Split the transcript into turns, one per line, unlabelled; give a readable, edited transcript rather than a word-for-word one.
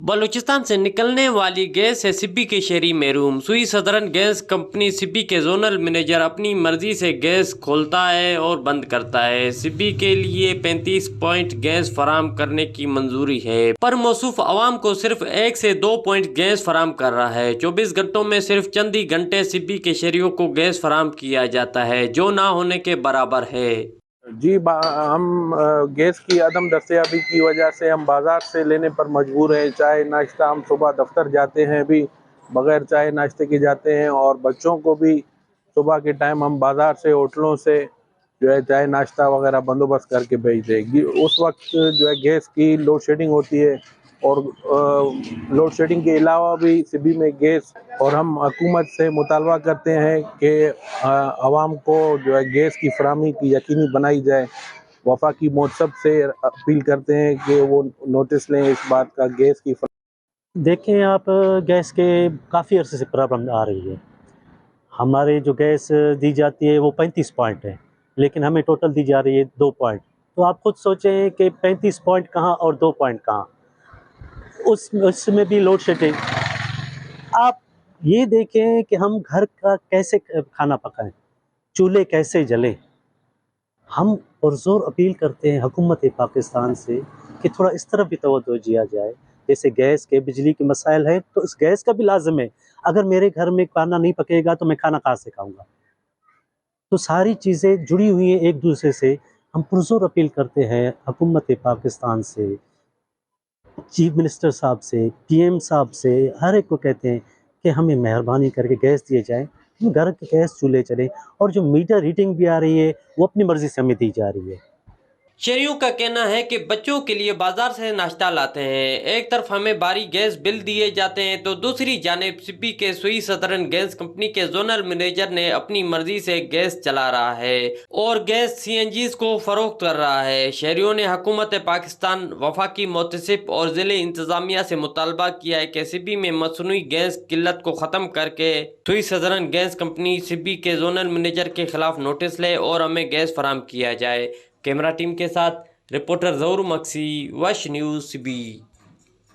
بلوچستان سے نکلنے والی گیس سے سبی کے شہری محروم۔ سوئی سدرن گیس کمپنی سبی کے زونل مینیجر اپنی مرضی سے گیس کھولتا ہے اور بند کرتا ہے۔ سبی کے لیے 35 پوائنٹ گیس فراہم کرنے کی منظوری ہے، پر موصوف عوام کو صرف 1 سے 2 پوائنٹ گیس فراہم کر رہا ہے۔ 24 گھنٹوں میں صرف چند ہی گھنٹے سبی کے شہریوں کو گیس فراہم کیا جاتا ہے، جو نہ ہونے کے برابر ہے۔
جی ہم گیس کی عدم دستیابی کی وجہ سے ہم بازار سے لینے پر مجبور ہیں۔ چائے ناشتہ ہم صبح دفتر جاتے ہیں بھی بغیر چائے ناشتے کے جاتے ہیں، اور بچوں کو بھی صبح کے ٹائم ہم بازار سے ہوٹلوں سے جو ہے چائے ناشتہ وغیرہ بندوبست کر کے بھیجتے ہیں۔ اس وقت جو ہے گیس کی لوڈ شیڈنگ ہوتی ہے، اور لوڈ شیڈنگ کے علاوہ بھی سبی میں گیس، اور ہم حکومت سے مطالبہ کرتے ہیں کہ عوام کو جو ہے گیس کی فراہمی کی یقینی بنائی جائے۔ وفاقی متسب سے اپیل کرتے ہیں کہ وہ نوٹس لیں اس بات کا گیس کی
دیکھیں آپ، گیس کے کافی عرصے سے پرابلم آ رہی ہے۔ ہمارے جو گیس دی جاتی ہے وہ 35 پوائنٹ ہے، لیکن ہمیں ٹوٹل دی جا رہی ہے 2 پوائنٹ۔ تو آپ خود سوچیں کہ 35 پوائنٹ کہاں اور 2 پوائنٹ کہاں، اس میں بھی لوڈ شیڈنگ۔ آپ یہ دیکھیں کہ ہم گھر کا کیسے کھانا پکائیں، چولہے کیسے جلیں۔ ہم پرزور اپیل کرتے ہیں حکومت پاکستان سے کہ تھوڑا اس طرف بھی توجہ دیا جائے۔ جیسے گیس کے بجلی کے مسائل ہیں تو اس گیس کا بھی لازم ہے۔ اگر میرے گھر میں کھانا نہیں پکے گا تو میں کھانا کہاں سے کھاؤں گا؟ تو ساری چیزیں جڑی ہوئی ہیں ایک دوسرے سے۔ ہم پرزور اپیل کرتے ہیں حکومت پاکستان سے، چیف منسٹر صاحب سے، پی ایم صاحب سے، ہر ایک کو کہتے ہیں کہ ہمیں مہربانی کر کے گیس دیے جائیں، گھر کے گیس چولہے چلیں، اور جو میٹر ریڈنگ بھی آ رہی ہے وہ اپنی مرضی سے ہمیں دی جا رہی ہے۔
شہریوں کا کہنا ہے کہ بچوں کے لیے بازار سے ناشتہ لاتے ہیں، ایک طرف ہمیں بھاری گیس بل دیے جاتے ہیں تو دوسری جانب سبی کے سوئی سدرن گیس کمپنی کے زونل مینیجر نے اپنی مرضی سے گیس چلا رہا ہے اور گیس سی این جیز کو فروخت کر رہا ہے۔ شہریوں نے حکومت پاکستان، وفاقی متسب اور ضلع انتظامیہ سے مطالبہ کیا ہے کہ سبی میں مصنوعی گیس قلت کو ختم کر کے سوئی سدرن گیس کمپنی سبی کے زونل مینیجر کے خلاف نوٹس لے اور ہمیں گیس فراہم کیا جائے۔ کیمرہ ٹیم کے ساتھ رپورٹر ظہور مکسی، وش نیوز سبی۔